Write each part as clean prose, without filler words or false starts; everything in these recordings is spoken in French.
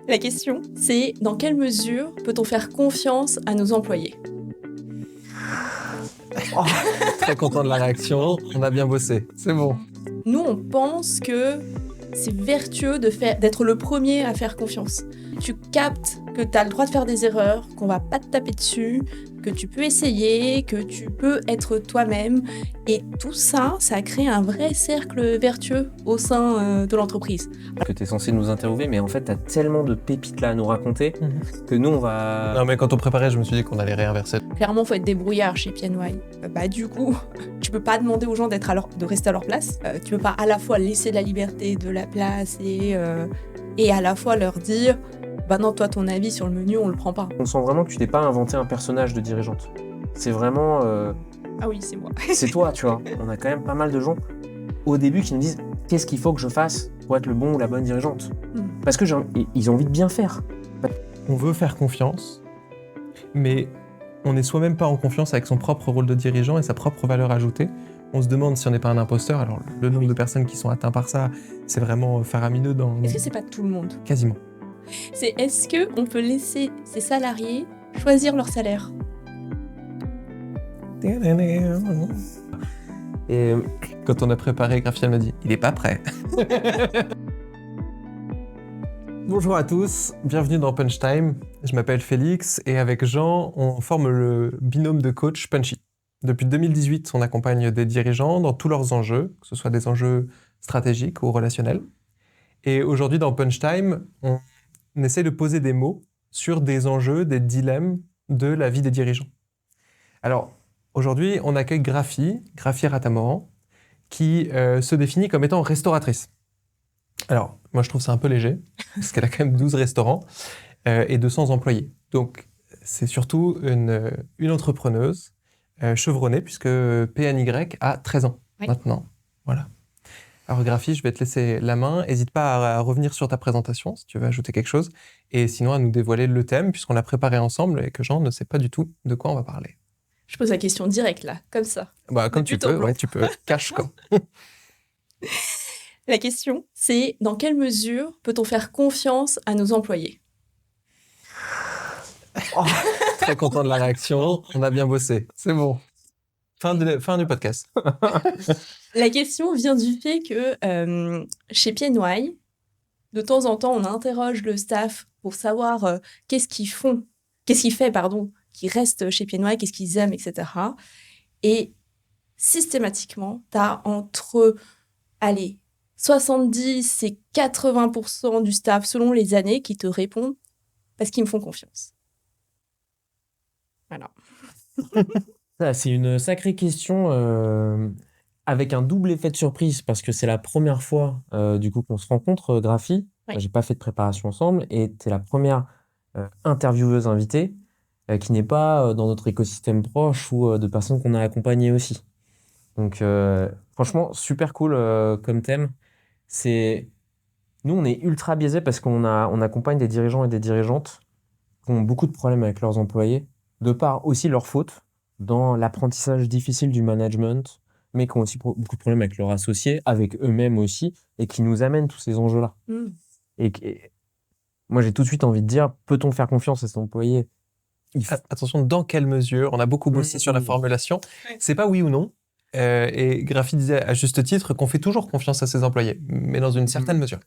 La question, c'est dans quelle mesure peut-on faire confiance à nos employés ? Très content de la réaction, on a bien bossé, c'est bon. Nous, on pense que c'est vertueux d'être le premier à faire confiance. Tu captes que tu as le droit de faire des erreurs, qu'on va pas te taper dessus, que tu peux essayer, que tu peux être toi-même. Et tout ça, ça crée un vrai cercle vertueux au sein de l'entreprise. Que tu es censé nous interviewer, mais en fait, tu as tellement de pépites là à nous raconter que nous, on va... Non mais quand on préparait, je me suis dit qu'on allait réinverser. Clairement, il faut être débrouillard chez PNY. Du coup, tu peux pas demander aux gens de rester à leur place. Tu peux pas à la fois laisser de la liberté, de la place et à la fois leur dire non, toi, ton avis sur le menu, on le prend pas. On sent vraiment que tu t'es pas inventé un personnage de dirigeante. C'est vraiment... Ah oui, c'est moi. c'est toi, tu vois. On a quand même pas mal de gens au début qui nous disent qu'est-ce qu'il faut que je fasse pour être le bon ou la bonne dirigeante. Parce que ils ont envie de bien faire. On veut faire confiance, mais on n'est soi-même pas en confiance avec son propre rôle de dirigeant et sa propre valeur ajoutée. On se demande si on n'est pas un imposteur. Alors, le nombre de personnes qui sont atteintes par ça, c'est vraiment faramineux dans... Est-ce que c'est pas tout le monde ? Quasiment. C'est est-ce qu'on peut laisser ses salariés choisir leur salaire ? Et quand on a préparé, Graphie m'a dit « il est pas prêt ». Bonjour à tous, bienvenue dans Punch Time. Je m'appelle Félix et avec Jean, on forme le binôme de coach Punchy. Depuis 2018, on accompagne des dirigeants dans tous leurs enjeux, que ce soit des enjeux stratégiques ou relationnels. Et aujourd'hui, dans Punch Time, on essaie de poser des mots sur des enjeux, des dilemmes de la vie des dirigeants. Alors, aujourd'hui, on accueille Graphie Ratamoran, qui se définit comme étant restauratrice. Alors, moi, je trouve ça un peu léger, parce qu'elle a quand même 12 restaurants et 200 employés. Donc, c'est surtout une entrepreneuse chevronnée, puisque PNY a 13 ans maintenant. Voilà. Alors, Graphie, je vais te laisser la main. N'hésite pas à revenir sur ta présentation, si tu veux ajouter quelque chose, et sinon à nous dévoiler le thème, puisqu'on l'a préparé ensemble et que Jean ne sait pas du tout de quoi on va parler. Je pose la question directe, là, comme ça. Comme tu peux, tu peux. Cache comme. La question, c'est dans quelle mesure peut-on faire confiance à nos employés ? Très content de la réaction, on a bien bossé, c'est bon. Fin du podcast. La question vient du fait que chez PNY, de temps en temps, on interroge le staff pour savoir qu'est-ce qu'ils restent chez PNY, qu'est-ce qu'ils aiment, etc. Et systématiquement, tu as entre 70 et 80% du staff, selon les années, qui te répondent parce qu'ils me font confiance. Voilà. ça, c'est une sacrée question avec un double effet de surprise parce que c'est la première fois du coup qu'on se rencontre, Graphie. Ouais. J'ai pas fait de préparation ensemble et t'es la première intervieweuse invitée qui n'est pas dans notre écosystème proche ou de personnes qu'on a accompagnées aussi. Donc franchement, super cool comme thème. Nous, on est ultra biaisés parce on accompagne des dirigeants et des dirigeantes qui ont beaucoup de problèmes avec leurs employés, de par aussi leur faute dans l'apprentissage difficile du management, mais qui ont aussi beaucoup de problèmes avec leurs associés, avec eux-mêmes aussi, et qui nous amènent tous ces enjeux-là. Et moi, j'ai tout de suite envie de dire, peut-on faire confiance à cet employé ? Attention, dans quelle mesure ? On a beaucoup bossé sur la formulation. C'est pas oui ou non. Et Graphie disait à juste titre qu'on fait toujours confiance à ses employés, mais dans une certaine mesure.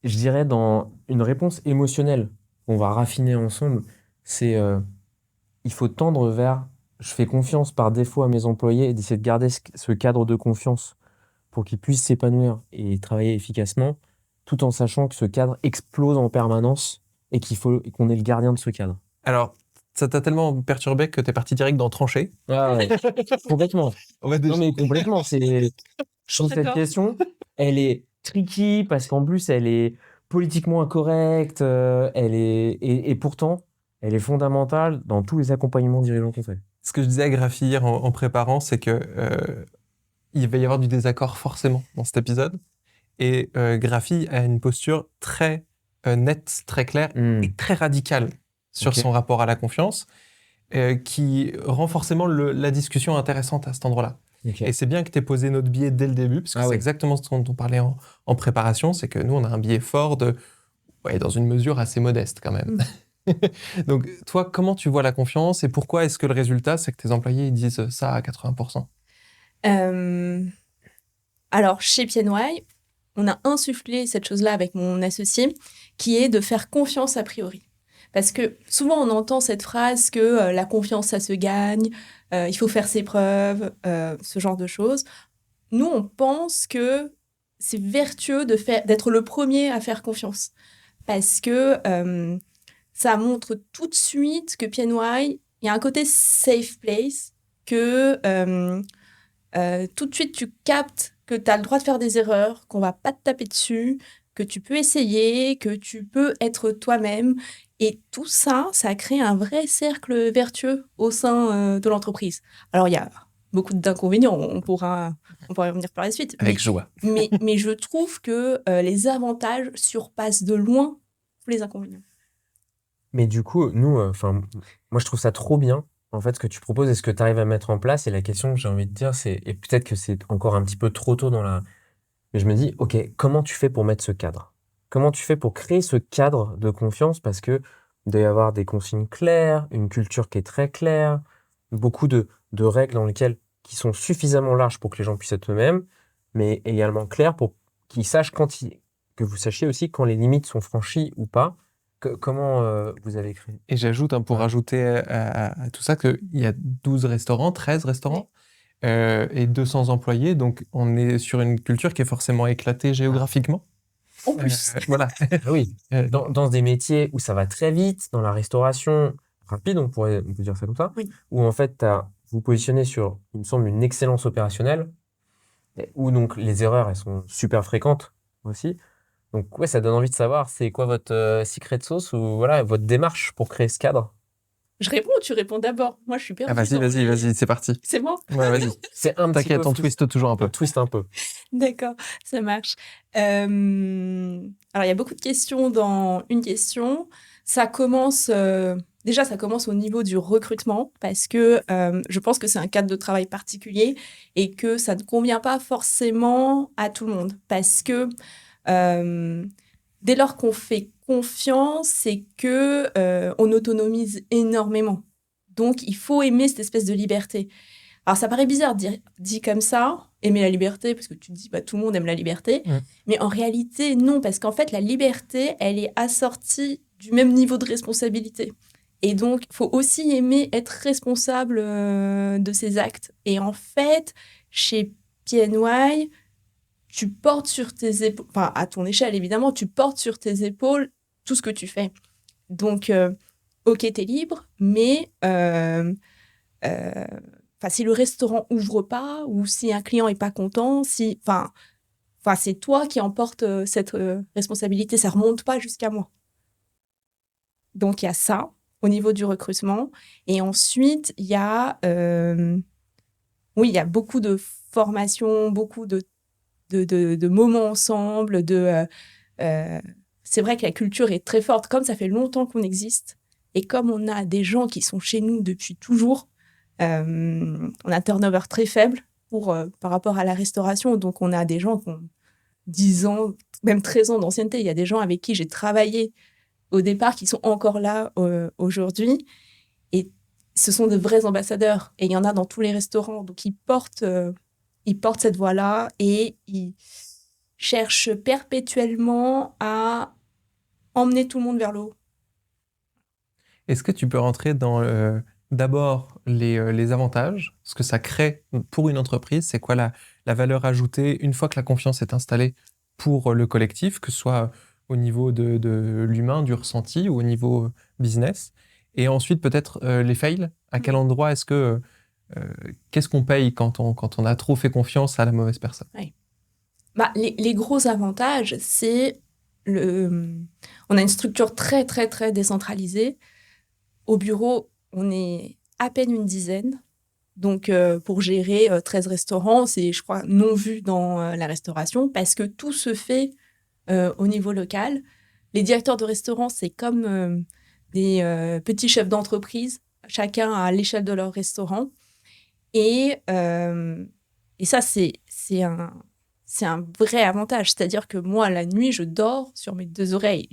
Je dirais dans une réponse émotionnelle qu'on va raffiner ensemble, c'est il faut tendre vers je fais confiance par défaut à mes employés et d'essayer de garder ce cadre de confiance pour qu'ils puissent s'épanouir et travailler efficacement, tout en sachant que ce cadre explose en permanence et qu'on est le gardien de ce cadre. Alors, ça t'a tellement perturbé que t'es parti direct dans trancher. Ah ouais, complètement. Non mais complètement, je trouve cette question, elle est tricky parce qu'en plus elle est politiquement incorrecte, et pourtant elle est fondamentale dans tous les accompagnements dirigeants qu'on fait. Ce que je disais à Graphie hier en préparant, c'est que il va y avoir du désaccord forcément dans cet épisode. Et Graphie a une posture très nette, très claire et très radicale sur son rapport à la confiance, qui rend forcément la discussion intéressante à cet endroit-là. Ok. Et c'est bien que tu aies posé notre biais dès le début, parce que Ah c'est oui. exactement ce dont on parlait en préparation, c'est que nous, on a un biais fort dans une mesure assez modeste quand même. Donc, toi, comment tu vois la confiance et pourquoi est-ce que le résultat, c'est que tes employés ils disent ça à 80%? Euh, Alors, chez PNY, on a insufflé cette chose-là avec mon associé, qui est de faire confiance a priori. Parce que souvent, on entend cette phrase que la confiance, ça se gagne, il faut faire ses preuves, ce genre de choses. Nous, on pense que c'est vertueux d'être le premier à faire confiance. Parce que ça montre tout de suite que PNY, il y a un côté safe place, que tout de suite, tu captes que tu as le droit de faire des erreurs, qu'on va pas te taper dessus, que tu peux essayer, que tu peux être toi-même. Et tout ça, ça crée un vrai cercle vertueux au sein de l'entreprise. Alors, il y a beaucoup d'inconvénients, on pourra y revenir par la suite. Avec joie. Mais je trouve que les avantages surpassent de loin les inconvénients. Mais du coup, nous, moi, je trouve ça trop bien, en fait, ce que tu proposes et ce que tu arrives à mettre en place. Et la question que j'ai envie de dire, c'est, et peut-être que c'est encore un petit peu trop tôt mais je me dis, OK, comment tu fais pour mettre ce cadre? Comment tu fais pour créer ce cadre de confiance? Parce que il doit y avoir des consignes claires, une culture qui est très claire, beaucoup de règles qui sont suffisamment larges pour que les gens puissent être eux-mêmes, mais également claires pour qu'ils sachent que vous sachiez aussi quand les limites sont franchies ou pas. Comment vous avez créé? Et j'ajoute, pour Ouais. rajouter à tout ça, qu'il y a 12 restaurants, 13 restaurants, et 200 employés. Donc, on est sur une culture qui est forcément éclatée géographiquement. En plus, Voilà. Ah oui, dans des métiers où ça va très vite, dans la restauration rapide, on peut dire ça comme ça, oui. où en fait, vous positionnez sur, il me semble, une excellence opérationnelle, où donc les erreurs, elles sont super fréquentes aussi. Donc ouais, ça donne envie de savoir, c'est quoi votre secret sauce ou voilà, votre démarche pour créer ce cadre? Je réponds ou tu réponds d'abord? Moi, je suis Ah, perdue. vas-y, c'est parti. C'est moi? Ouais, vas-y. C'est un petit T'inquiète, peu on twiste toujours un peu. on twist un peu. D'accord, ça marche. Alors, il y a beaucoup de questions dans une question. Déjà, ça commence au niveau du recrutement parce que je pense que c'est un cadre de travail particulier et que ça ne convient pas forcément à tout le monde. Parce que euh, dès lors qu'on fait confiance, c'est que on autonomise énormément. Donc, il faut aimer cette espèce de liberté. Alors, ça paraît bizarre dit comme ça, aimer la liberté, parce que tu te dis, bah, tout le monde aime la liberté. Mm. Mais en réalité, non, parce qu'en fait, la liberté, elle est assortie du même niveau de responsabilité. Et donc, il faut aussi aimer être responsable de ses actes. Et en fait, chez PNY, tu portes sur tes épaules, enfin, à ton échelle, évidemment, tu portes sur tes épaules tout ce que tu fais. Donc, ok, t'es libre, mais euh, si le restaurant ouvre pas ou si un client est pas content, c'est toi qui emporte cette responsabilité, ça remonte pas jusqu'à moi. Donc il y a ça au niveau du recrutement et ensuite il y a oui, il y a beaucoup de formations, beaucoup de moments ensemble, c'est vrai que la culture est très forte comme ça fait longtemps qu'on existe et comme on a des gens qui sont chez nous depuis toujours. On a un turnover très faible par rapport à la restauration. Donc, on a des gens qui ont 10 ans, même 13 ans d'ancienneté. Il y a des gens avec qui j'ai travaillé au départ qui sont encore là aujourd'hui. Et ce sont de vrais ambassadeurs. Et il y en a dans tous les restaurants. Donc, ils portent cette voie-là et ils cherchent perpétuellement à emmener tout le monde vers le haut. Est-ce que tu peux rentrer dans d'abord les avantages, ce que ça crée pour une entreprise, c'est quoi la valeur ajoutée une fois que la confiance est installée pour le collectif, que ce soit au niveau de l'humain, du ressenti ou au niveau business. Et ensuite peut-être les fails, à quel endroit qu'est-ce qu'on paye quand on a trop fait confiance à la mauvaise personne? Les gros avantages, c'est on a une structure très, très, très décentralisée. Au bureau, on est à peine une dizaine. Donc, pour gérer 13 restaurants, c'est, je crois, non vu dans la restauration parce que tout se fait au niveau local. Les directeurs de restaurants, c'est comme des petits chefs d'entreprise, chacun à l'échelle de leur restaurant. Et Et ça, c'est un vrai avantage. C'est-à-dire que moi, la nuit, je dors sur mes 2 oreilles.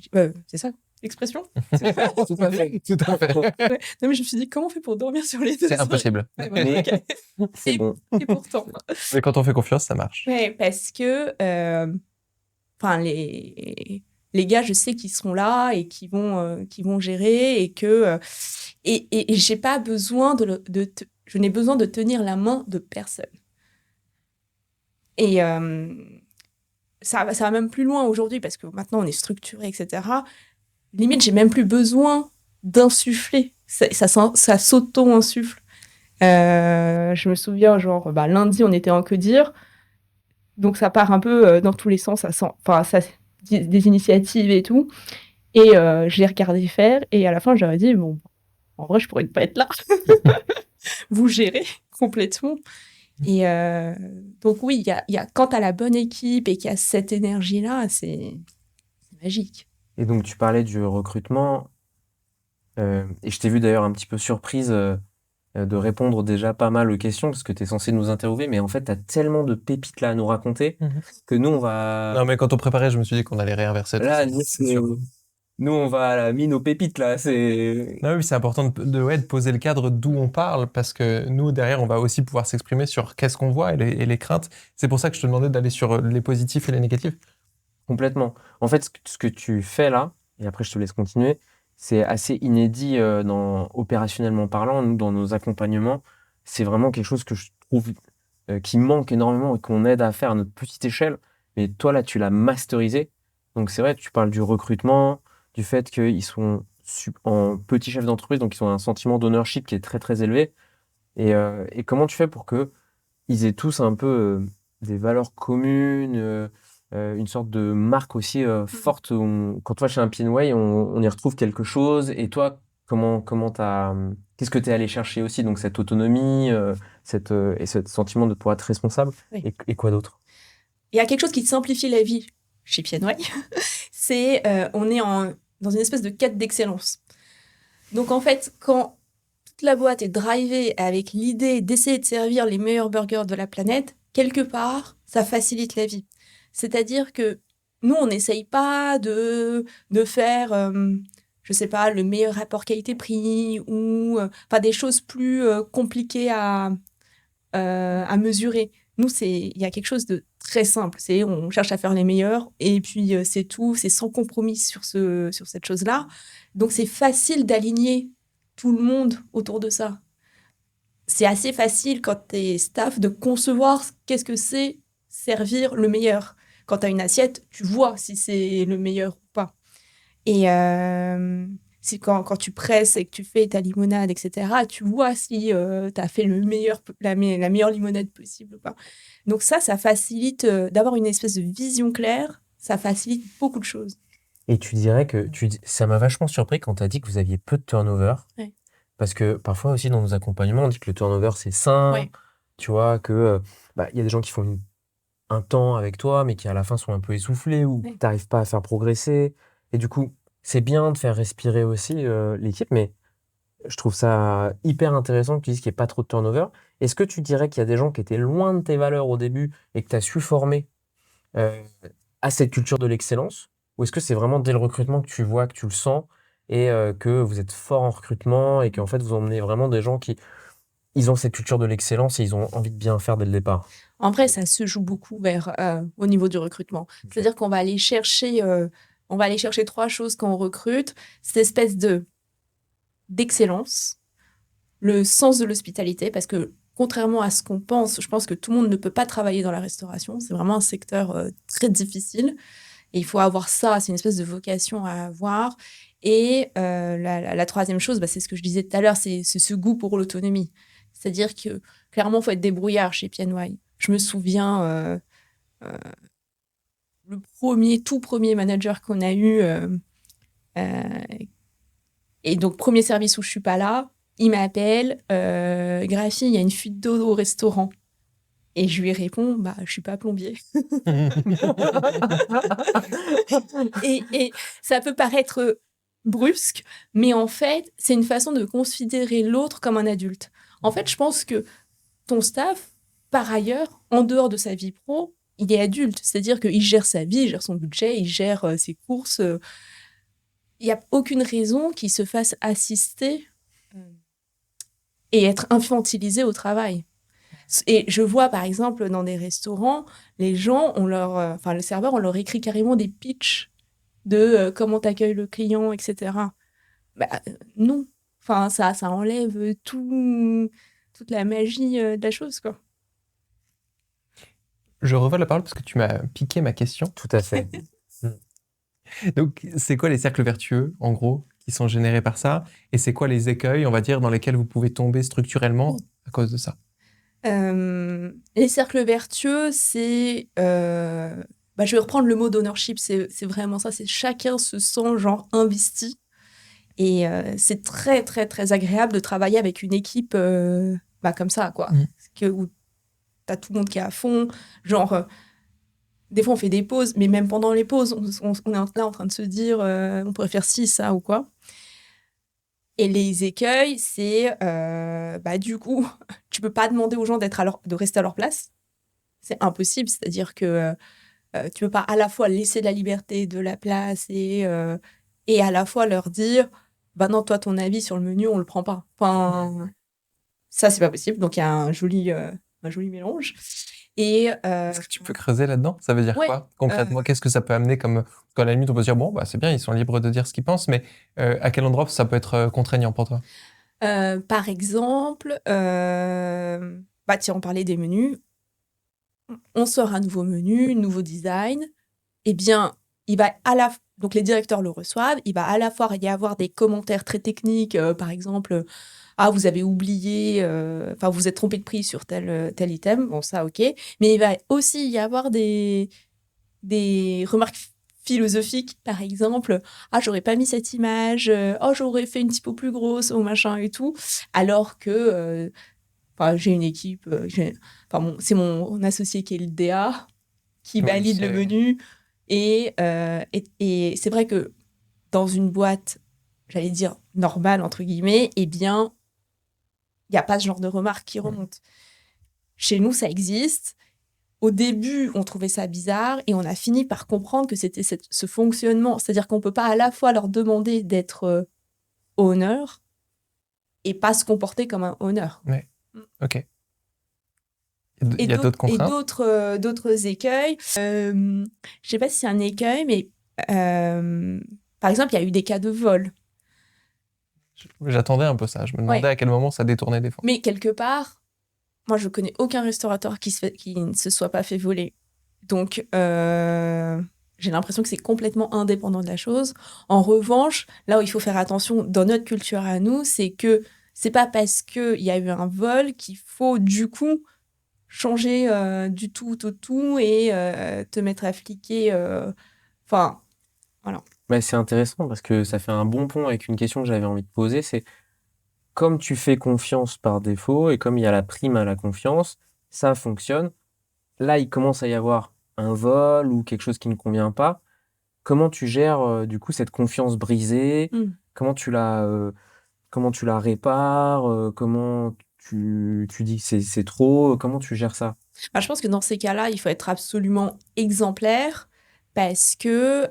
C'est ça l'expression? Tout à fait. Tout à fait. Ouais. Non, mais je me suis dit, comment on fait pour dormir sur les 2 C'est oreilles? impossible. Ouais, voilà, Mais ok. c'est bon. Et pourtant. Mais quand on fait confiance, ça marche. Ouais, parce que les gars, je sais qu'ils seront là et qui vont gérer et que et j'ai pas besoin je n'ai besoin de tenir la main de personne. Et ça va même plus loin aujourd'hui parce que maintenant on est structuré, etc. Limite, j'ai même plus besoin d'insuffler. Ça s'auto-insuffle. Je me souviens, genre, lundi, on était en que dire. Donc, ça part un peu dans tous les sens. Des initiatives et tout. Et je l'ai regardé faire. Et à la fin, j'aurais dit, bon, en vrai, je pourrais ne pas être là. Vous gérez complètement. Et donc, oui, quand tu as la bonne équipe et qu'il y a cette énergie-là, c'est magique. Et donc, tu parlais du recrutement, et je t'ai vu d'ailleurs un petit peu surprise de répondre déjà pas mal aux questions, parce que tu es censé nous interviewer, mais en fait, tu as tellement de pépites là à nous raconter que nous, on va... Non, mais quand on préparait, je me suis dit qu'on allait réinverser tout Là, ça. nous, C'est sûr. nous, on va à la mine aux pépites, là. C'est... Non, oui, c'est important de poser le cadre d'où on parle, parce que nous, derrière, on va aussi pouvoir s'exprimer sur qu'est-ce qu'on voit et les craintes. C'est pour ça que je te demandais d'aller sur les positifs et les négatifs. Complètement. En fait, ce que tu fais là, et après je te laisse continuer, c'est assez inédit opérationnellement parlant. Nous, dans nos accompagnements, c'est vraiment quelque chose que je trouve qui manque énormément et qu'on aide à faire à notre petite échelle. Mais toi, là, tu l'as masterisé. Donc c'est vrai, tu parles du recrutement, du fait qu'ils sont en petits chefs d'entreprise, donc ils ont un sentiment d'ownership qui est très très élevé. Et comment tu fais pour que ils aient tous un peu des valeurs communes, une sorte de marque aussi forte. Quand tu vas chez un Pienway, on y retrouve quelque chose. Et toi, qu'est-ce que tu es allé chercher aussi? Donc cette autonomie, et ce sentiment de pouvoir être responsable. Oui. Et quoi d'autre? Il y a quelque chose qui simplifie la vie chez Pienway. C'est on est dans une espèce de quête d'excellence. Donc en fait, quand toute la boîte est drivée avec l'idée d'essayer de servir les meilleurs burgers de la planète, quelque part, ça facilite la vie. C'est-à-dire que nous, on n'essaye pas de faire, je sais pas, le meilleur rapport qualité-prix ou des choses plus compliquées à mesurer. Nous, il y a quelque chose de très simple. On cherche à faire les meilleurs et puis c'est tout. C'est sans compromis sur cette chose-là. Donc, c'est facile d'aligner tout le monde autour de ça. C'est assez facile quand tu es staff de concevoir qu'est-ce que c'est servir le meilleur. Quand tu as une assiette, tu vois si c'est le meilleur ou pas. Et c'est quand tu presses et que tu fais ta limonade, etc., tu vois si tu as fait la meilleure limonade possible ou pas. Donc ça facilite d'avoir une espèce de vision claire, ça facilite beaucoup de choses. Et tu dirais que ça m'a vachement surpris quand tu as dit que vous aviez peu de turnover. Ouais. Parce que parfois aussi dans nos accompagnements, on dit que le turnover c'est sain. Ouais. Tu vois, que y a des gens qui font un temps avec toi, mais qui à la fin sont un peu essoufflés ou tu n'arrives pas à faire progresser. Et du coup, c'est bien de faire respirer aussi l'équipe, mais je trouve ça hyper intéressant que tu dises qu'il n'y ait pas trop de turnover. Est-ce que tu dirais qu'il y a des gens qui étaient loin de tes valeurs au début et que tu as su former à cette culture de l'excellence? Ou est-ce que c'est vraiment dès le recrutement que tu vois, que tu le sens et que vous êtes fort en recrutement et qu'en fait vous emmenez vraiment des gens qui ils ont cette culture de l'excellence et ils ont envie de bien faire dès le départ? En vrai, ça se joue beaucoup au niveau du recrutement. C'est-à-dire qu'on va aller chercher 3 choses quand on recrute. Cette espèce d'excellence, le sens de l'hospitalité, parce que contrairement à ce qu'on pense, je pense que tout le monde ne peut pas travailler dans la restauration. C'est vraiment un secteur très difficile. Et il faut avoir ça, c'est une espèce de vocation à avoir. Et la troisième chose, c'est ce que je disais tout à l'heure, c'est ce goût pour l'autonomie. C'est-à-dire que clairement, il faut être débrouillard chez Pienway. Je me souviens, le tout premier manager qu'on a eu, et donc premier service où je suis pas là, il m'appelle, Graphie, il y a une fuite d'eau au restaurant. Et je lui réponds, je suis pas plombier. et ça peut paraître brusque, mais en fait, c'est une façon de considérer l'autre comme un adulte. En fait, je pense que ton staff, par ailleurs, en dehors de sa vie pro, il est adulte. C'est-à-dire qu'il gère sa vie, il gère son budget, il gère ses courses. Il n'y a aucune raison qu'il se fasse assister et être infantilisé au travail. Et je vois, par exemple, dans des restaurants, les gens, le serveur, on leur écrit carrément des pitchs de comment t'accueilles le client, etc. Bah, non. Enfin, ça enlève toute la magie de la chose, quoi. Je revole la parole parce que tu m'as piqué ma question. Tout à fait. Donc, c'est quoi les cercles vertueux, en gros, qui sont générés par ça? Et c'est quoi les écueils, on va dire, dans lesquels vous pouvez tomber structurellement à cause de ça? Les cercles vertueux, c'est... je vais reprendre le mot d'ownership, c'est vraiment ça, c'est chacun se sent genre investi. Et c'est très, très, très agréable de travailler avec une équipe comme ça, quoi. Où t'as tout le monde qui est à fond, genre... des fois, on fait des pauses, mais même pendant les pauses, on est là en train de se dire on pourrait faire ci, ça ou quoi. Et les écueils, c'est du coup, tu peux pas demander aux gens de rester à leur place. C'est impossible, c'est-à-dire que tu peux pas à la fois laisser de la liberté, de la place et à la fois leur dire bah non, toi, ton avis sur le menu, on le prend pas. Enfin, ça, c'est pas possible. Donc, il y a un joli mélange. Et Est-ce que tu peux creuser là-dedans? Ça veut dire ouais, quoi concrètement? Qu'est-ce que ça peut amener comme... Parce qu'à la limite, on peut se dire, bon, bah, c'est bien, ils sont libres de dire ce qu'ils pensent, mais à quel endroit ça peut être contraignant pour toi? par exemple, tiens, on parlait des menus. On sort un nouveau menu, nouveau design. Eh bien, il va donc les directeurs le reçoivent. Il va à la fois y avoir des commentaires très techniques, par exemple, ah, vous avez oublié, vous êtes trompé de prix sur tel item. Bon, ça, ok. Mais il va aussi y avoir des remarques philosophiques, par exemple, ah, j'aurais pas mis cette image, oh, j'aurais fait une typo plus grosse, ou machin et tout. Alors que, j'ai une équipe, c'est mon associé qui est le DA, qui Oui, valide le menu. Et c'est vrai que dans une boîte, j'allais dire normale, entre guillemets, eh bien, il n'y a pas ce genre de remarques qui remontent. Chez nous, ça existe. Au début, on trouvait ça bizarre et on a fini par comprendre que c'était ce fonctionnement. C'est-à-dire qu'on ne peut pas à la fois leur demander d'être owner et pas se comporter comme un owner. Oui, ok. Il y a d'autres Et contraintes? d'autres écueils. Je ne sais pas si c'est un écueil, mais par exemple, il y a eu des cas de vol. J'attendais un peu ça. Je me demandais à quel moment ça détournait des fois. Mais quelque part, moi, je connais aucun restaurateur qui ne se soit pas fait voler. Donc, j'ai l'impression que c'est complètement indépendant de la chose. En revanche, là où il faut faire attention dans notre culture à nous, c'est que c'est pas parce qu'il y a eu un vol qu'il faut du coup changer du tout au tout et te mettre à fliquer. Voilà. Bah, c'est intéressant parce que ça fait un bon pont avec une question que j'avais envie de poser, c'est comme tu fais confiance par défaut et comme il y a la prime à la confiance, ça fonctionne. Là, il commence à y avoir un vol ou quelque chose qui ne convient pas. Comment tu gères du coup cette confiance brisée? Comment comment tu la répares? Comment tu dis que c'est trop? Comment tu gères ça? Je pense que dans ces cas-là, il faut être absolument exemplaire parce que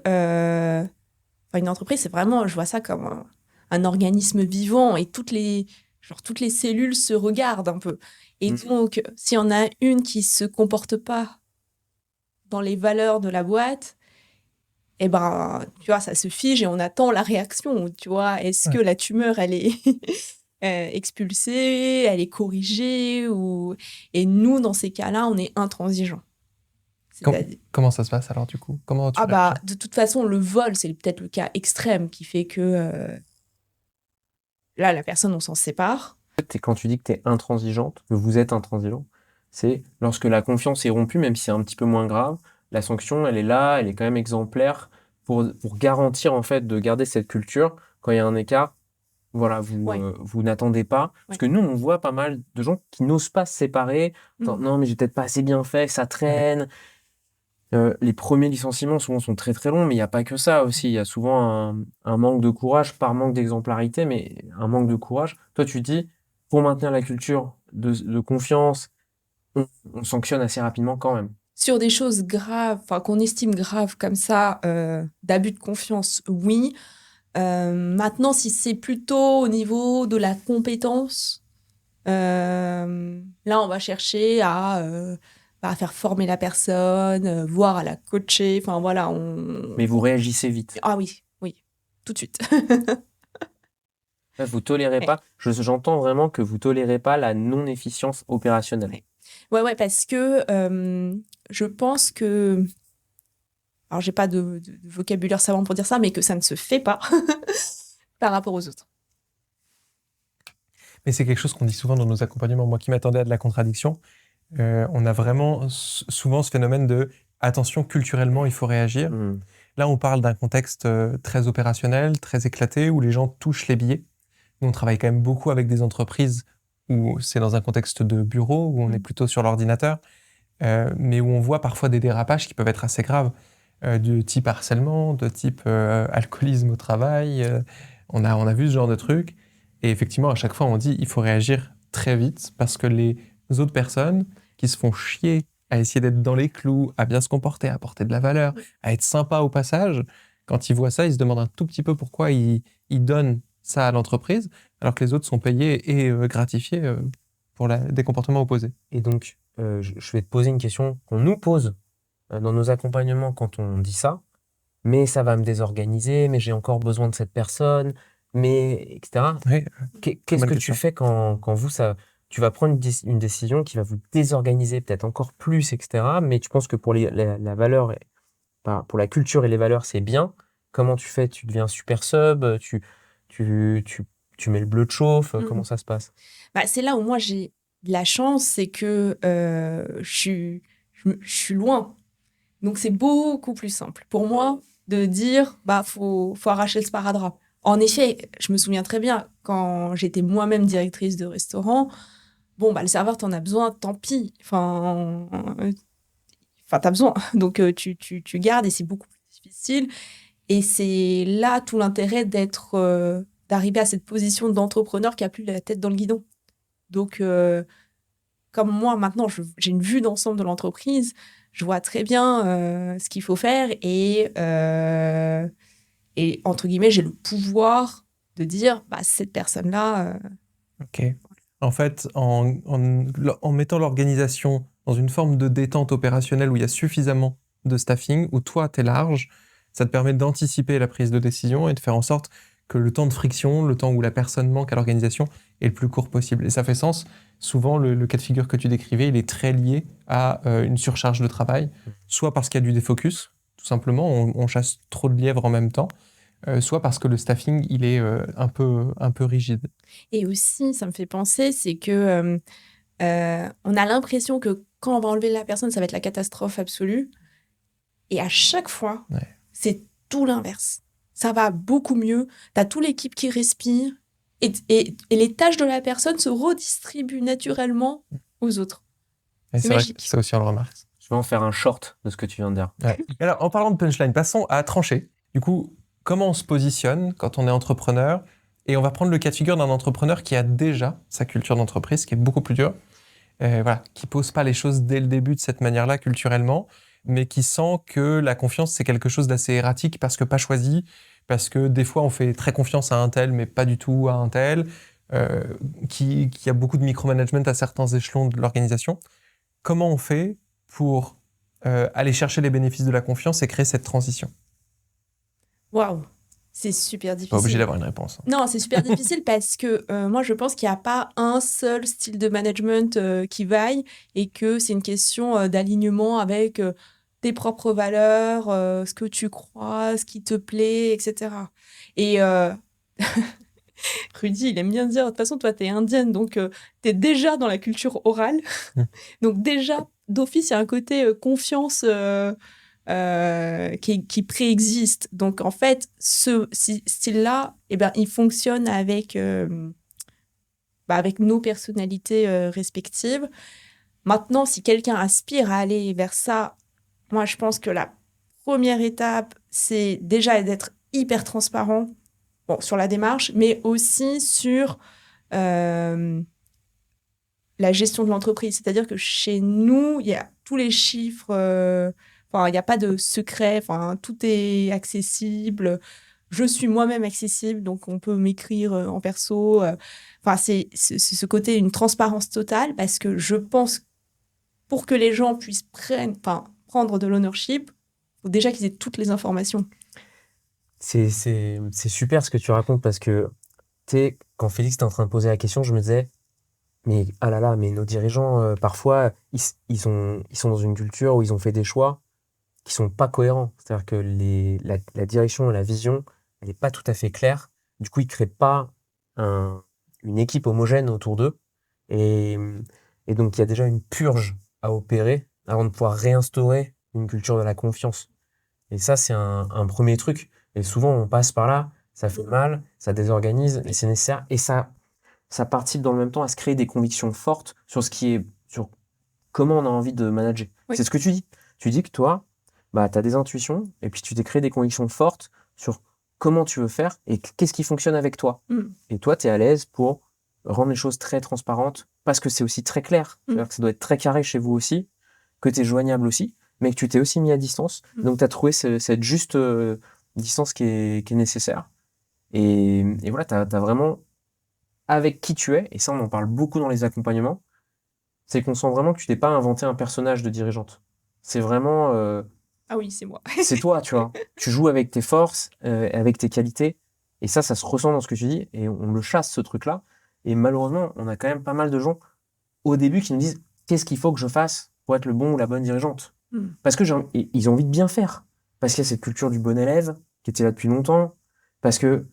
une entreprise, c'est vraiment, je vois ça comme un organisme vivant et toutes les cellules se regardent un peu. Et donc, s'il y en a une qui se comporte pas dans les valeurs de la boîte, eh ben, tu vois, ça se fige et on attend la réaction, tu vois. Est-ce que la tumeur, elle est expulsée, elle est corrigée Et nous, dans ces cas-là, on est intransigeants. Comment ça se passe alors du coup? Comment tu réagis? De toute façon, le vol, c'est peut-être le cas extrême qui fait que là, la personne, on s'en sépare. Quand tu dis que tu es intransigeante, que vous êtes intransigeant, c'est lorsque la confiance est rompue, même si c'est un petit peu moins grave, la sanction, elle est là, elle est quand même exemplaire pour garantir en fait de garder cette culture. Quand il y a un écart, voilà, vous n'attendez pas. Parce que nous, on voit pas mal de gens qui n'osent pas se séparer. Non, mais j'ai peut-être pas assez bien fait, ça traîne. Les premiers licenciements, souvent, sont très très longs, mais il n'y a pas que ça aussi. Il y a souvent un manque de courage, par manque d'exemplarité, mais un manque de courage. Toi, tu dis, pour maintenir la culture de confiance on sanctionne assez rapidement quand même. Sur des choses graves, enfin qu'on estime graves comme ça, d'abus de confiance, oui. Maintenant, si c'est plutôt au niveau de la compétence, là, on va chercher à faire former la personne, voire à la coacher. Enfin, voilà. Mais vous réagissez vite. Ah oui, oui, tout de suite. Vous tolérez Ouais. pas. J'entends vraiment que vous tolérez pas la non-efficience opérationnelle. Ouais, parce que je pense que... Alors, j'ai pas de vocabulaire savant pour dire ça, mais que ça ne se fait pas par rapport aux autres. Mais c'est quelque chose qu'on dit souvent dans nos accompagnements. Moi qui m'attendais à de la contradiction, on a vraiment souvent ce phénomène de attention, culturellement, il faut réagir. Hmm. Là, on parle d'un contexte très opérationnel, très éclaté, où les gens touchent les billets. Nous, on travaille quand même beaucoup avec des entreprises où c'est dans un contexte de bureau, où on est plutôt sur l'ordinateur, mais où on voit parfois des dérapages qui peuvent être assez graves, de type harcèlement, de type alcoolisme au travail. On a vu ce genre de trucs. Et effectivement, à chaque fois, on dit il faut réagir très vite parce que les autres personnes qui se font chier à essayer d'être dans les clous, à bien se comporter, à apporter de la valeur, à être sympa au passage, quand ils voient ça, ils se demandent un tout petit peu pourquoi ils donnent ça à l'entreprise, alors que les autres sont payés et gratifiés pour des comportements opposés. Et donc, je vais te poser une question qu'on nous pose dans nos accompagnements quand on dit ça. Mais ça va me désorganiser, mais j'ai encore besoin de cette personne, mais etc. Oui, Qu'est-ce bonne que question. tu fais quand tu vas prendre une décision qui va vous désorganiser peut-être encore plus, etc. Mais tu penses que pour la valeur, pour la culture et les valeurs, c'est bien. Comment tu fais? Tu deviens super sub, tu, tu, tu mets le bleu de chauffe, comment ça se passe? Bah, c'est là où moi j'ai de la chance, c'est que je suis loin. Donc c'est beaucoup plus simple pour moi de dire bah faut arracher le sparadrap. En effet, je me souviens très bien quand j'étais moi-même directrice de restaurant. Bon bah le serveur t'en as besoin, tant pis. Enfin t'as besoin. Donc tu gardes et c'est beaucoup plus difficile. Et c'est là tout l'intérêt d'arriver à cette position d'entrepreneur qui a plus la tête dans le guidon. Donc comme moi, maintenant, j'ai une vue d'ensemble de l'entreprise, je vois très bien ce qu'il faut faire et entre guillemets, j'ai le pouvoir de dire, bah, cette personne-là, Ok. En fait, en mettant l'organisation dans une forme de détente opérationnelle où il y a suffisamment de staffing, où toi, tu es large, ça te permet d'anticiper la prise de décision et de faire en sorte que le temps de friction, le temps où la personne manque à l'organisation, est le plus court possible. Et ça fait sens. Souvent, le cas de figure que tu décrivais, il est très lié à une surcharge de travail, soit parce qu'il y a du défocus, tout simplement, on chasse trop de lièvres en même temps, soit parce que le staffing, il est un peu rigide. et aussi, ça me fait penser, c'est que on a l'impression que quand on va enlever la personne, ça va être la catastrophe absolue. Et à chaque fois, Ouais. c'est tout l'inverse. Ça va beaucoup mieux. T'as toute l'équipe qui respire et les tâches de la personne se redistribuent naturellement aux autres. Et C'est c'est vrai que magique. ça aussi, on le remarque. Je vais en faire un short de ce que tu viens de dire. Ouais. Et alors, en parlant de punchline, passons à trancher. Du coup, comment on se positionne quand on est entrepreneur? Et on va prendre le cas de figure d'un entrepreneur qui a déjà sa culture d'entreprise, qui est beaucoup plus dure, voilà, qui pose pas les choses dès le début de cette manière-là culturellement, mais qui sent que la confiance, c'est quelque chose d'assez erratique parce que pas choisi, parce que des fois, on fait très confiance à un tel, mais pas du tout à un tel, qui a beaucoup de micromanagement à certains échelons de l'organisation. Comment on fait pour aller chercher les bénéfices de la confiance et créer cette transition? Waouh, c'est super Pas obligé difficile. d'avoir une réponse. Non, c'est super difficile parce que moi, je pense qu'il n'y a pas un seul style de management qui vaille et que c'est une question d'alignement avec tes propres valeurs, ce que tu crois, ce qui te plaît, etc. Et Rudy, il aime bien dire, de toute façon, toi, t'es indienne, donc t'es déjà dans la culture orale. Mm. Donc déjà, d'office, il y a un côté confiance qui préexiste. Donc en fait, ce style-là, eh ben, il fonctionne avec nos personnalités respectives. Maintenant, si quelqu'un aspire à aller vers ça, moi, je pense que la première étape, c'est déjà d'être hyper transparent, bon, sur la démarche, mais aussi sur la gestion de l'entreprise. C'est-à-dire que chez nous, il y a tous les chiffres, il n'y a pas de secret, tout est accessible. Je suis moi-même accessible, donc on peut m'écrire en perso. C'est ce côté, une transparence totale, parce que je pense, pour que les gens puissent prendre de l'ownership, il faut déjà qu'ils aient toutes les informations. C'est super ce que tu racontes, parce que, tu sais, quand Félix était en train de poser la question, je me disais, mais ah là là, mais nos dirigeants, parfois, ils sont dans une culture où ils ont fait des choix qui sont pas cohérents. C'est-à-dire que la direction et la vision, elle n'est pas tout à fait claire. Du coup, ils créent pas une équipe homogène autour d'eux. Et donc, il y a déjà une purge à opérer avant de pouvoir réinstaurer une culture de la confiance. Et ça, c'est un premier truc. Et souvent, on passe par là, ça fait mal, ça désorganise, et c'est nécessaire. Et ça participe dans le même temps à se créer des convictions fortes sur comment on a envie de manager. Oui. C'est ce que tu dis. Tu dis que toi, tu as des intuitions, et puis tu t'es créé des convictions fortes sur comment tu veux faire et qu'est-ce qui fonctionne avec toi. Et toi, tu es à l'aise pour rendre les choses très transparentes, parce que c'est aussi très clair. C'est-à-dire que ça doit être très carré chez vous aussi, que tu es joignable aussi, mais que tu t'es aussi mis à distance. Donc, tu as trouvé cette juste distance qui est nécessaire. Et voilà, tu as vraiment, avec qui tu es, et ça, on en parle beaucoup dans les accompagnements, c'est qu'on sent vraiment que tu t'es pas inventé un personnage de dirigeante. C'est vraiment... ah oui, c'est moi. c'est toi, tu vois. Tu joues avec tes forces, avec tes qualités, et ça se ressent dans ce que tu dis, et on le chasse, ce truc-là. Et malheureusement, on a quand même pas mal de gens, au début, qui nous disent « Qu'est-ce qu'il faut que je fasse pour être le bon ou la bonne dirigeante ?» Parce que ils ont envie de bien faire. Parce qu'il y a cette culture du bon élève, qui était là depuis longtemps. Parce que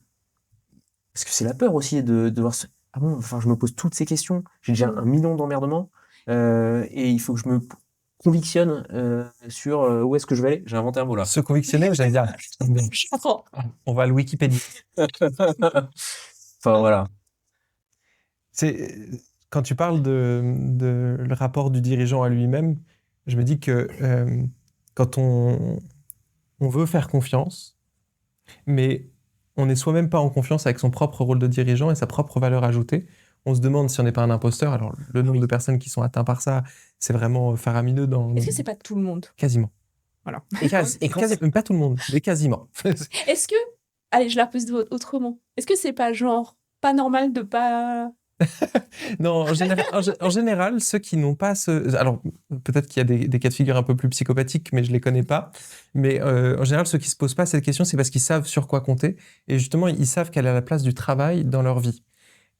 c'est la peur aussi de voir ah bon, je me pose toutes ces questions. J'ai déjà 1 million d'emmerdements. Et il faut que je me convictionne sur où est-ce que je vais aller. J'ai inventé un mot là. Se convictionner, j'allais dire. On va le Wikipédia. Voilà. Quand tu parles de le rapport du dirigeant à lui-même, je me dis que quand on veut faire confiance, mais on n'est soi-même pas en confiance avec son propre rôle de dirigeant et sa propre valeur ajoutée, on se demande si on n'est pas un imposteur. Alors, le nombre de personnes qui sont atteintes par ça, c'est vraiment faramineux. Est-ce que c'est pas tout le monde ? Quasiment. Voilà. Pas tout le monde, mais quasiment. Est-ce que... Allez, je la pose autrement. Est-ce que c'est pas genre pas normal de pas... Non, en général, ceux qui n'ont pas ce... Alors, peut-être qu'il y a des cas de figure un peu plus psychopathiques, mais je ne les connais pas. Mais en général, ceux qui ne se posent pas cette question, c'est parce qu'ils savent sur quoi compter. Et justement, ils savent quelle est la place du travail dans leur vie.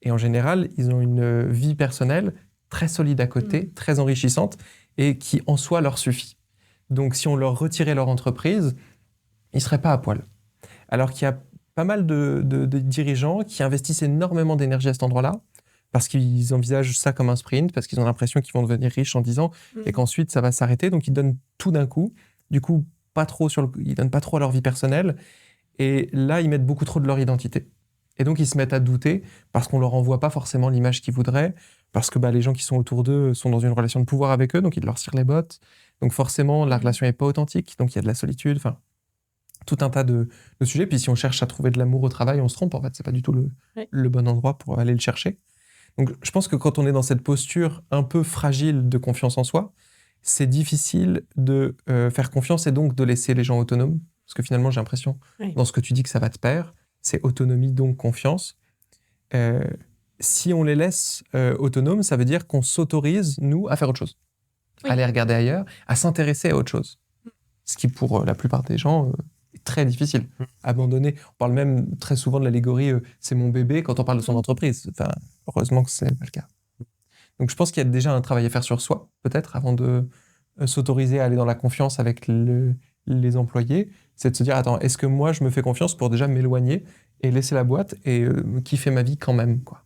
Et en général, ils ont une vie personnelle très solide à côté, très enrichissante, et qui, en soi, leur suffit. Donc, si on leur retirait leur entreprise, ils ne seraient pas à poil. Alors qu'il y a pas mal de dirigeants qui investissent énormément d'énergie à cet endroit-là, parce qu'ils envisagent ça comme un sprint, parce qu'ils ont l'impression qu'ils vont devenir riches en 10 ans, et qu'ensuite ça va s'arrêter. Donc ils donnent tout d'un coup. Du coup, ils donnent pas trop à leur vie personnelle. Et là, ils mettent beaucoup trop de leur identité. Et donc ils se mettent à douter, parce qu'on leur envoie pas forcément l'image qu'ils voudraient, parce que les gens qui sont autour d'eux sont dans une relation de pouvoir avec eux, donc ils leur tirent les bottes. Donc forcément, la relation est pas authentique, donc il y a de la solitude, enfin, tout un tas de sujets. Puis si on cherche à trouver de l'amour au travail, on se trompe. En fait, c'est pas du tout le bon endroit pour aller le chercher. Donc, je pense que quand on est dans cette posture un peu fragile de confiance en soi, c'est difficile de faire confiance et donc de laisser les gens autonomes. Parce que finalement, j'ai l'impression, dans ce que tu dis, que ça va de pair. C'est autonomie, donc confiance. Si on les laisse autonomes, ça veut dire qu'on s'autorise, nous, à faire autre chose. À aller regarder ailleurs, à s'intéresser à autre chose. Ce qui, pour la plupart des gens, est très difficile. Abandonner. On parle même très souvent de l'allégorie c'est mon bébé quand on parle de son entreprise. Enfin, heureusement que ce n'est pas le cas. Donc je pense qu'il y a déjà un travail à faire sur soi, peut-être, avant de s'autoriser à aller dans la confiance avec les employés. C'est de se dire, attends, est-ce que moi je me fais confiance pour déjà m'éloigner et laisser la boîte et kiffer ma vie quand même, quoi.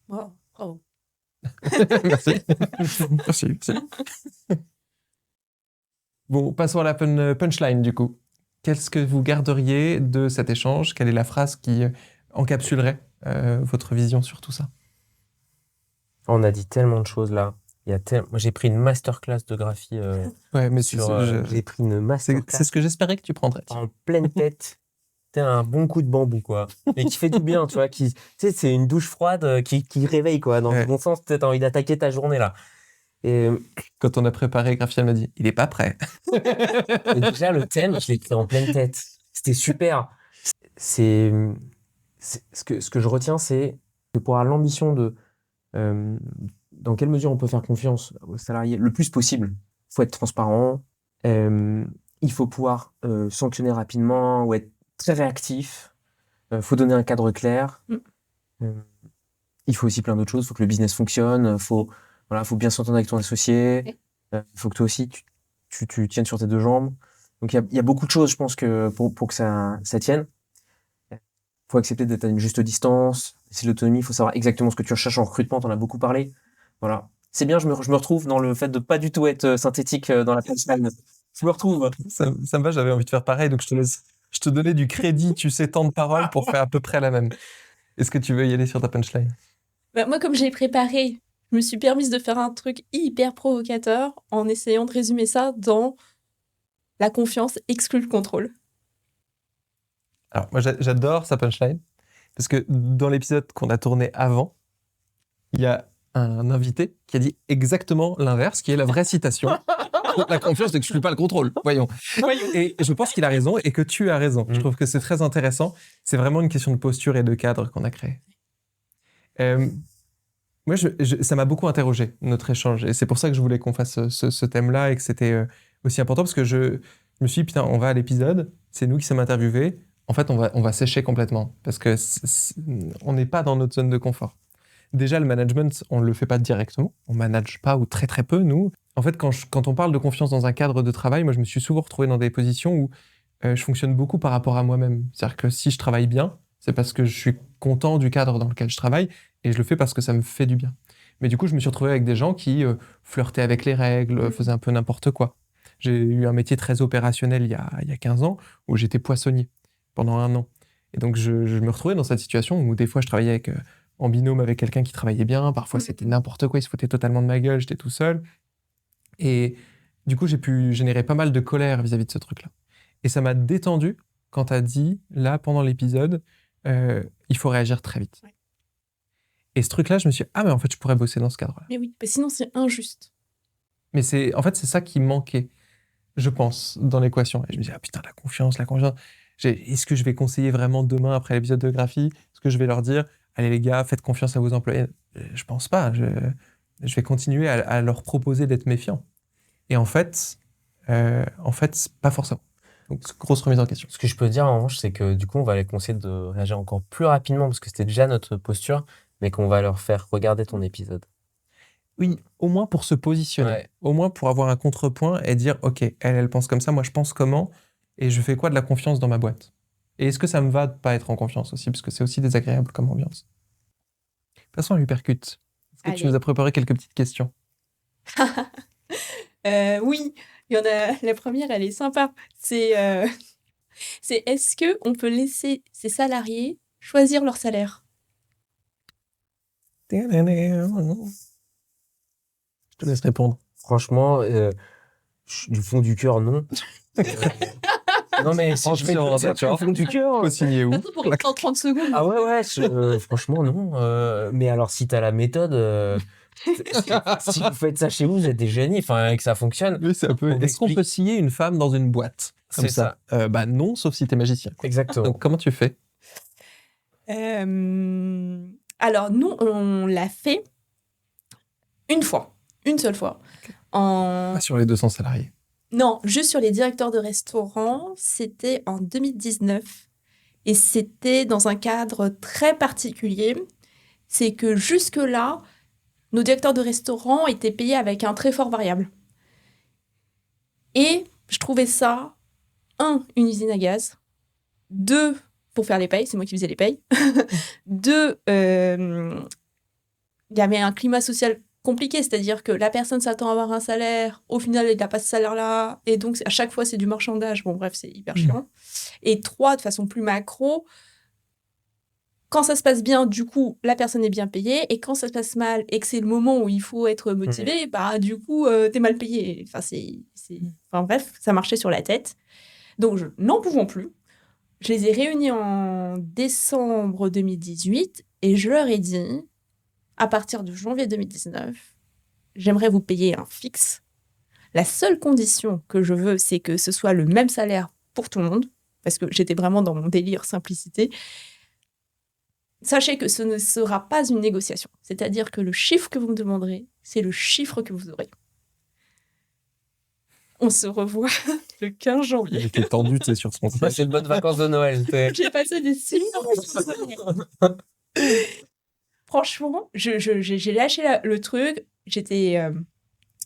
Wow, bravo. Merci. Merci. Bon, passons à la punchline, du coup. Qu'est-ce que vous garderiez de cet échange ? Quelle est la phrase qui encapsulerait votre vision sur tout ça ? On a dit tellement de choses là. Moi, j'ai pris une masterclass de graphie. Ouais, mais j'ai pris une masterclass c'est ce que j'espérais que tu prendrais. en pleine tête. t'es un bon coup de bambou, quoi. Et qui fait du bien, tu vois. Tu sais, c'est une douche froide qui réveille, quoi. Dans le Ouais. bon sens, t'as envie d'attaquer ta journée, là. Et, Quand on a préparé, Graphia m'a dit, il est pas prêt. et déjà, le thème, je l'ai écrit en pleine tête. C'était super. C'est, ce que je retiens, c'est que pour avoir l'ambition de dans quelle mesure on peut faire confiance aux salariés le plus possible. Il faut être transparent, il faut pouvoir sanctionner rapidement ou être très réactif, faut donner un cadre clair. Euh, il faut aussi plein d'autres choses, il faut que le business fonctionne, faut bien s'entendre avec ton associé, il faut que toi aussi tu tiennes sur tes deux jambes. Donc il y a beaucoup de choses, je pense, que pour que ça tienne. Faut accepter d'être à une juste distance, c'est l'autonomie, il faut savoir exactement ce que tu recherches en recrutement, t'en as beaucoup parlé. Voilà. C'est bien, je me retrouve dans le fait de pas du tout être synthétique dans la punchline. Je me retrouve. Ça me va, j'avais envie de faire pareil, donc je te donnais du crédit, tu sais, temps de parole pour faire à peu près la même. Est-ce que tu veux y aller sur ta punchline? Bah, moi, comme j'ai préparé, je me suis permise de faire un truc hyper provocateur en essayant de résumer ça dans la confiance exclut le contrôle. Alors, moi, j'adore sa punchline, parce que dans l'épisode qu'on a tourné avant, il y a un invité qui a dit exactement l'inverse, qui est la vraie citation. La confiance n'exclut pas le contrôle. Voyons. Et je pense qu'il a raison et que tu as raison. Je trouve que c'est très intéressant. C'est vraiment une question de posture et de cadre qu'on a créé. Moi, ça m'a beaucoup interrogé, notre échange. Et c'est pour ça que je voulais qu'on fasse ce thème-là et que c'était aussi important, parce que je me suis dit, putain, on va à l'épisode, c'est nous qui sommes interviewés. En fait, on va sécher complètement, parce que on n'est pas dans notre zone de confort. Déjà, le management, on ne le fait pas directement. On ne manage pas ou très très peu, nous. En fait, quand on parle de confiance dans un cadre de travail, moi, je me suis souvent retrouvé dans des positions où je fonctionne beaucoup par rapport à moi-même. C'est-à-dire que si je travaille bien, c'est parce que je suis content du cadre dans lequel je travaille et je le fais parce que ça me fait du bien. Mais du coup, je me suis retrouvé avec des gens qui flirtaient avec les règles, faisaient un peu n'importe quoi. J'ai eu un métier très opérationnel il y a 15 ans où j'étais poissonnier pendant 1 an. Et donc, je me retrouvais dans cette situation où des fois, je travaillais en binôme avec quelqu'un qui travaillait bien. Parfois, c'était n'importe quoi, il se foutait totalement de ma gueule, j'étais tout seul. Et du coup, j'ai pu générer pas mal de colère vis-à-vis de ce truc-là. Et ça m'a détendu quand tu as dit, là, pendant l'épisode, il faut réagir très vite. Ouais. Et ce truc-là, je me suis dit, ah, mais en fait, je pourrais bosser dans ce cadre-là. Mais oui, mais sinon c'est injuste. Mais en fait, c'est ça qui manquait, je pense, dans l'équation. Et je me disais, ah putain, la confiance. Est-ce que je vais conseiller vraiment demain, après l'épisode de Graphie, est-ce que je vais leur dire, allez les gars, faites confiance à vos employés? Je pense pas. Je vais continuer à leur proposer d'être méfiants. Et en fait, pas forcément. Donc, grosse remise en question. Ce que je peux dire en revanche, c'est que du coup, on va les conseiller de réagir encore plus rapidement parce que c'était déjà notre posture, mais qu'on va leur faire regarder ton épisode. Oui, au moins pour se positionner. Ouais. Au moins pour avoir un contrepoint et dire, OK, elle pense comme ça, moi je pense comment, et je fais quoi de la confiance dans ma boîte? Et est-ce que ça me va de pas être en confiance aussi, parce que c'est aussi désagréable comme ambiance. Passons à l'hypercute. Est-ce que tu Allez. nous as préparé quelques petites questions? Oui, il y en a. La première, elle est sympa. C'est est-ce que on peut laisser ses salariés choisir leur salaire? Je te laisse répondre. Franchement, du fond du cœur, non. Non, mais si je fais Entièrement du d'accord. fond du cœur. Faut signer où? Attends, pour rester en 30 secondes. Ah ouais, franchement, non. Mais alors, si t'as la méthode, si vous faites ça chez vous, vous êtes des génies, enfin, et que ça fonctionne. Oui, c'est un peu. On Est-ce qu'on m'explique. peut scier une femme dans une boîte comme C'est ça. Bah non, sauf si t'es magicien, quoi. Exactement. Donc comment tu fais? Alors, nous, on l'a fait une fois, une seule fois. Pas sur les 200 salariés. Non, juste sur les directeurs de restaurants, c'était en 2019. Et c'était dans un cadre très particulier. C'est que jusque-là, nos directeurs de restaurants étaient payés avec un très fort variable. Et je trouvais ça, une usine à gaz. 2, pour faire les payes, c'est moi qui faisais les payes. 2, il y avait un climat social compliqué, c'est-à-dire que la personne s'attend à avoir un salaire, au final, elle n'a pas ce salaire-là, et donc à chaque fois, c'est du marchandage. Bon, bref, c'est hyper chiant. Et 3, de façon plus macro, quand ça se passe bien, du coup, la personne est bien payée, et quand ça se passe mal, et que c'est le moment où il faut être motivé, bah du coup, t'es mal payé. Enfin, enfin bref, ça marchait sur la tête. Donc, n'en pouvons plus. Je les ai réunis en décembre 2018 et je leur ai dit, à partir de janvier 2019, j'aimerais vous payer un fixe. La seule condition que je veux, c'est que ce soit le même salaire pour tout le monde, parce que j'étais vraiment dans mon délire simplicité. Sachez que ce ne sera pas une négociation. C'est-à-dire que le chiffre que vous me demanderez, c'est le chiffre que vous aurez. On se revoit le 15 janvier. Il était tendu, tu sais, sur son Moi, siège. c'est de bonnes vacances de Noël. J'ai passé des semaines. Franchement, j'ai lâché le truc.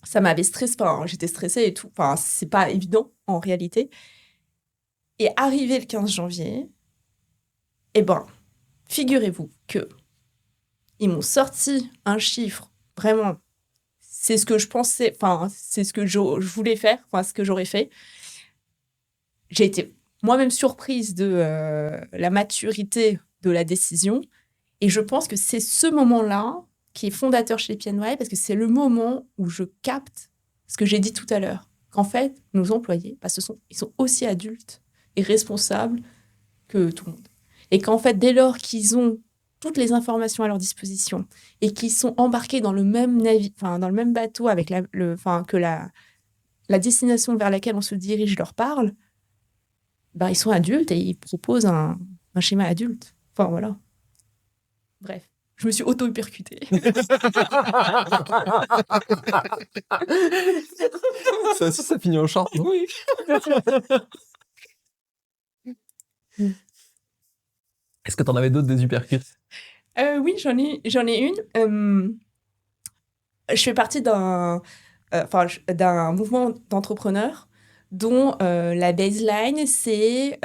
Ça m'avait stressé. Enfin, j'étais stressée et tout. Enfin, c'est pas évident en réalité. Et arrivé le 15 janvier, eh ben, figurez-vous que ils m'ont sorti un chiffre. Vraiment, c'est ce que je pensais. Enfin, c'est ce que je voulais faire. Enfin, ce que j'aurais fait. J'ai été moi-même surprise de la maturité de la décision. Et je pense que c'est ce moment-là qui est fondateur chez PNY, parce que c'est le moment où je capte ce que j'ai dit tout à l'heure. Qu'en fait, nos employés, ils sont aussi adultes et responsables que tout le monde. Et qu'en fait, dès lors qu'ils ont toutes les informations à leur disposition et qu'ils sont embarqués dans le même dans le même bateau avec que la destination vers laquelle on se dirige leur parle, ben, ils sont adultes et ils proposent un schéma adulte. Enfin, voilà. Bref, je me suis auto-hypercutée. Ça finit en chant. Oui. Est-ce que t'en avais d'autres des hypercuts? Oui, j'en ai une. Je fais partie d'un mouvement d'entrepreneurs dont la baseline, c'est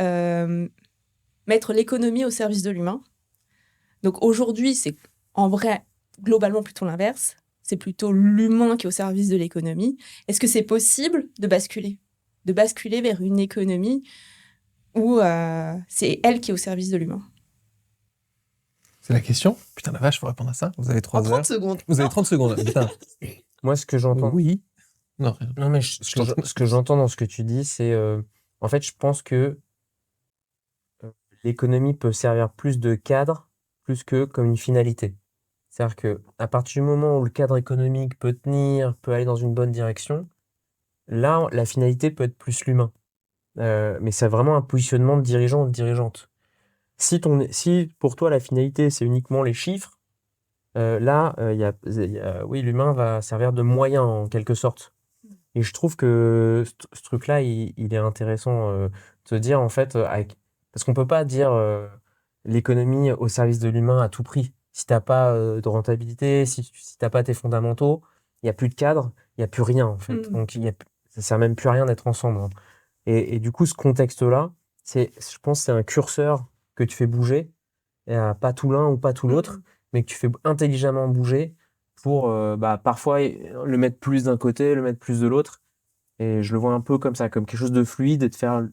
mettre l'économie au service de l'humain. Donc aujourd'hui, c'est en vrai, globalement, plutôt l'inverse. C'est plutôt l'humain qui est au service de l'économie. Est-ce que c'est possible de basculer? De basculer vers une économie où c'est elle qui est au service de l'humain? C'est la question. Putain, la vache, faut répondre à ça. Vous avez 3 En heures. 30 secondes. Vous avez 30 secondes. Putain. Moi, ce que j'entends. Oui. Non, rien. Non, mais ce que j'entends dans ce que tu dis, c'est. En fait, je pense que l'économie peut servir plus de cadre, plus que comme une finalité. C'est-à-dire que à partir du moment où le cadre économique peut tenir, peut aller dans une bonne direction, là, la finalité peut être plus l'humain. Mais c'est vraiment un positionnement de dirigeant ou de dirigeante. Si pour toi, la finalité, c'est uniquement les chiffres, là, oui, l'humain va servir de moyen en quelque sorte. Et je trouve que ce truc-là, il est intéressant de se dire, en fait, parce qu'on peut pas dire l'économie au service de l'humain à tout prix. Si t'as pas de rentabilité, si t'as pas tes fondamentaux, il n'y a plus de cadre, il n'y a plus rien, en fait. Donc, ça sert même plus à rien d'être ensemble, hein. Et du coup, ce contexte-là, je pense que c'est un curseur que tu fais bouger, pas tout l'un ou pas tout l'autre, mais que tu fais intelligemment bouger pour parfois le mettre plus d'un côté, le mettre plus de l'autre. Et je le vois un peu comme ça, comme quelque chose de fluide et de faire le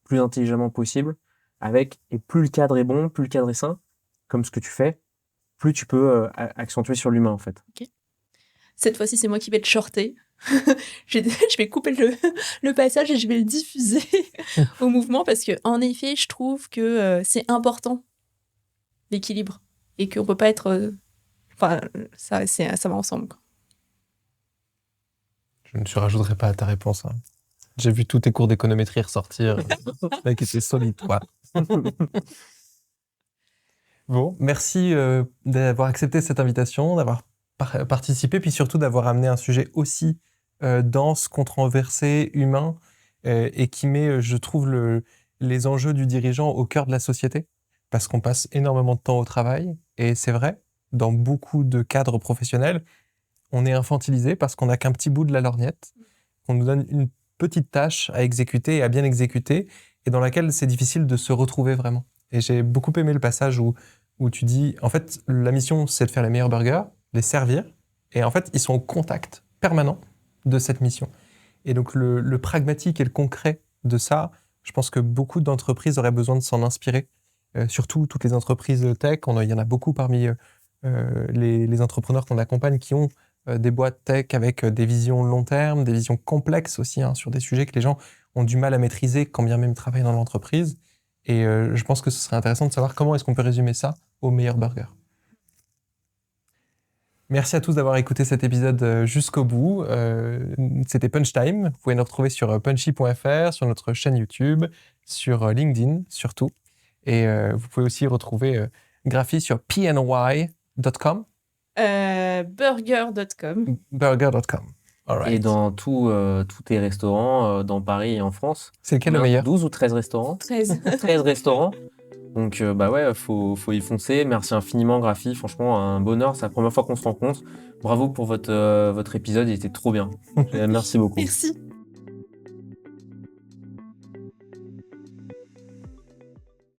plus intelligemment possible. Et plus le cadre est bon, plus le cadre est sain, comme ce que tu fais, plus tu peux accentuer sur l'humain, en fait. Okay. Cette fois-ci, c'est moi qui vais te shorter. Je vais couper le passage et je vais le diffuser au mouvement parce que, en effet, je trouve que c'est important, l'équilibre, et qu'on peut pas être. Ça va ensemble, quoi. Je ne surajouterai pas à ta réponse, hein. J'ai vu tous tes cours d'économétrie ressortir. Le mec était solide, quoi. Bon, merci d'avoir accepté cette invitation, d'avoir participé, puis surtout d'avoir amené un sujet aussi dense, controversé, humain, et qui met, je trouve, les enjeux du dirigeant au cœur de la société, parce qu'on passe énormément de temps au travail, et c'est vrai, dans beaucoup de cadres professionnels, on est infantilisé parce qu'on n'a qu'un petit bout de la lorgnette, qu'on nous donne une petite tâche à exécuter et à bien exécuter, et dans laquelle c'est difficile de se retrouver vraiment. Et j'ai beaucoup aimé le passage où tu dis, en fait, la mission, c'est de faire les meilleurs burgers, les servir, et en fait, ils sont au contact permanent de cette mission. Et donc, le pragmatique et le concret de ça, je pense que beaucoup d'entreprises auraient besoin de s'en inspirer, surtout toutes les entreprises tech. Il y en a beaucoup parmi les entrepreneurs qu'on accompagne qui ont des boîtes tech avec des visions long terme, des visions complexes aussi, hein, sur des sujets que les gens ont du mal à maîtriser quand bien même ils travaillent dans l'entreprise. Et je pense que ce serait intéressant de savoir comment est-ce qu'on peut résumer ça au meilleur burger. Merci à tous d'avoir écouté cet épisode jusqu'au bout. C'était Punch Time. Vous pouvez nous retrouver sur punchy.fr, sur notre chaîne YouTube, sur LinkedIn surtout. Et vous pouvez aussi retrouver Graphy sur pny.com. Burger.com. Burger.com. Et dans tous tes restaurants, dans Paris et en France. C'est lequel le meilleur? 12 ou 13 restaurants? 13. 13 restaurants. Donc, faut y foncer. Merci infiniment, Graphy. Franchement, un bonheur. C'est la première fois qu'on se rencontre. Bravo pour votre épisode. Il était trop bien. Merci beaucoup. Merci.